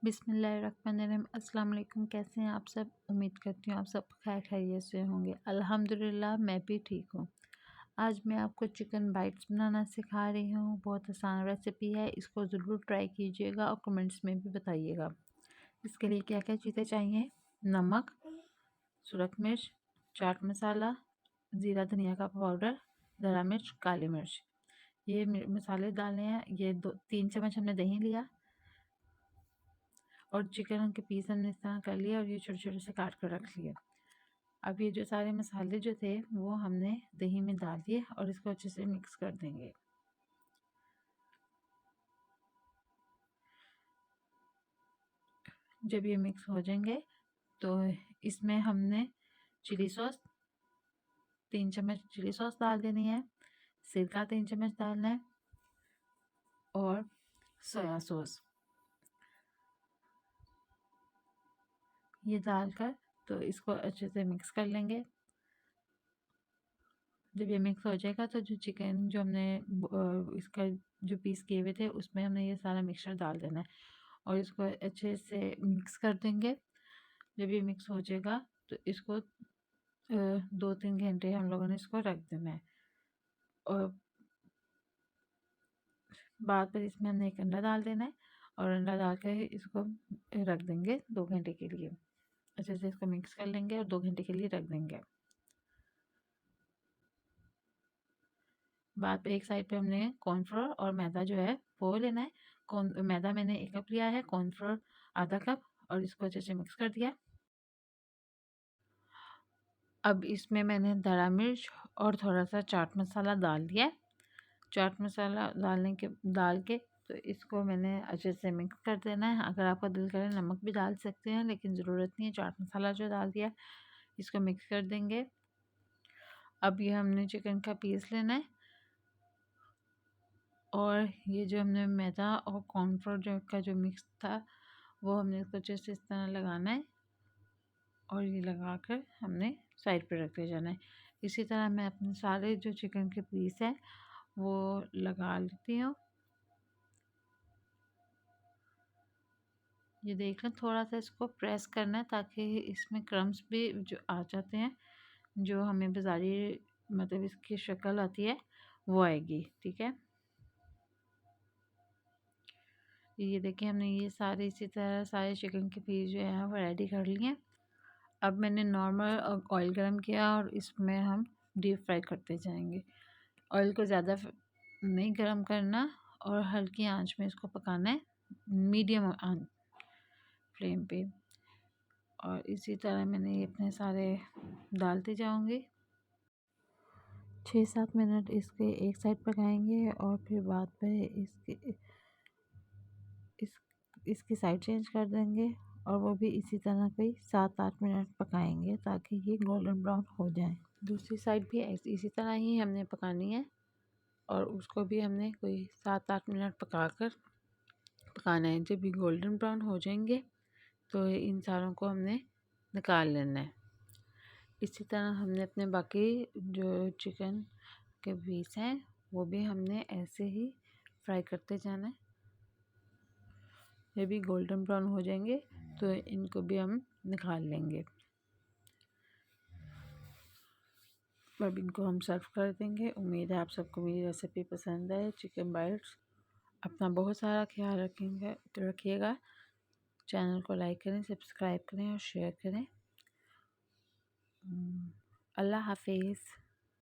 बिस्मिल्लाहिर्रहमानिर्रहीम। अस्सलाम वालेकुम। कैसे हैं आप सब? उम्मीद करती हूँ आप सब खैर खैरियत से होंगे। अल्हम्दुलिल्लाह मैं भी ठीक हूँ। आज मैं आपको चिकन बाइट्स बनाना सिखा रही हूँ। बहुत आसान रेसिपी है, इसको ज़रूर ट्राई कीजिएगा और कमेंट्स में भी बताइएगा। इसके लिए क्या क्या चीज़ें चाहिए? नमक, सुरख मिर्च, चाट मसाला, ज़ीरा धनिया का पाउडर, धरा मिर्च, काली मिर्च। ये मसाले डालने हैं। ये 2-3 चम्मच हमने दही लिया और चिकन के पीस हमने इस तरह कर लिए और ये छोटे छोटे से काट कर रख लिए। अब ये जो सारे मसाले जो थे वो हमने दही में डाल दिए और इसको अच्छे से मिक्स कर देंगे। जब ये मिक्स हो जाएंगे तो इसमें हमने चिली सॉस 3 चम्मच चिली सॉस डाल देनी है, सिरका 3 चम्मच डालना है और सोया सॉस ये डालकर तो इसको अच्छे से मिक्स कर लेंगे। जब ये मिक्स हो जाएगा तो जो चिकन जो हमने इसका जो पीस किए हुए थे उसमें हमने ये सारा मिक्सचर डाल देना है और इसको अच्छे से मिक्स कर देंगे। जब ये मिक्स हो जाएगा तो इसको 2-3 घंटे हम लोगों ने इसको रख देना है और बाद में इसमें हमने एक अंडा डाल देना है और अंडा डाल कर इसको रख देंगे 2 घंटे के लिए। अच्छे से इसको मिक्स कर लेंगे और 2 घंटे के लिए रख देंगे। बाद पे एक साइड पे हमने कॉर्नफ्लोर और मैदा जो है वो लेना है। मैदा मैंने 1 कप लिया है, कॉर्नफ्लोर आधा कप और इसको अच्छे से मिक्स कर दिया। अब इसमें मैंने धरा मिर्च और थोड़ा सा चाट मसाला डाल दिया है। चाट मसाला डाल के तो इसको मैंने अच्छे से मिक्स कर देना है। अगर आपका दिल करे नमक भी डाल सकते हैं लेकिन ज़रूरत नहीं है। चाट मसाला जो डाल दिया इसको मिक्स कर देंगे। अब ये हमने चिकन का पीस लेना है और ये जो हमने मैदा और कॉर्नफ्लोर जो मिक्स था वो हमने इसको अच्छे से इस तरह लगाना है और ये लगाकर हमने साइड पे रख ले जाना है। इसी तरह मैं अपने सारे जो चिकन के पीस हैं वो लगा लेती हूँ। ये देख लें, थोड़ा सा इसको प्रेस करना है ताकि इसमें क्रम्स भी जो आ जाते हैं, जो हमें बाज़ारी मतलब इसकी शक्ल आती है वो आएगी। ठीक है, ये देखिए हमने ये सारे इसी तरह सारे चिकन के पीस जो है वो रेडी कर लिए। अब मैंने नॉर्मल ऑयल गरम किया और इसमें हम डीप फ्राई करते जाएंगे। ऑयल को ज़्यादा नहीं गरम करना और हल्की आंच में इसको पकाना है, मीडियम फ्लेम पे। और इसी तरह मैंने ये अपने सारे डालते जाऊंगी। 6-7 मिनट इसके एक साइड पकाएंगे और फिर बाद में इसकी साइड चेंज कर देंगे और वो भी इसी तरह कोई 7-8 मिनट पकाएंगे ताकि ये गोल्डन ब्राउन हो जाए। दूसरी साइड भी इसी तरह ही हमने पकानी है और उसको भी हमने कोई 7-8 मिनट पकाना है। जब ये गोल्डन ब्राउन हो जाएंगे तो इन सारों को हमने निकाल लेना है। इसी तरह हमने अपने बाकी जो चिकन के पीस हैं वो भी हमने ऐसे ही फ्राई करते जाना है। जब भी गोल्डन ब्राउन हो जाएंगे तो इनको भी हम निकाल लेंगे। अब इनको हम सर्व कर देंगे। उम्मीद है आप सबको मेरी रेसिपी पसंद आए चिकन बाइट्स। अपना बहुत सारा ख्याल रखिएगा। चैनल को लाइक करें, सब्सक्राइब करें और शेयर करें। अल्लाह हाफिज़।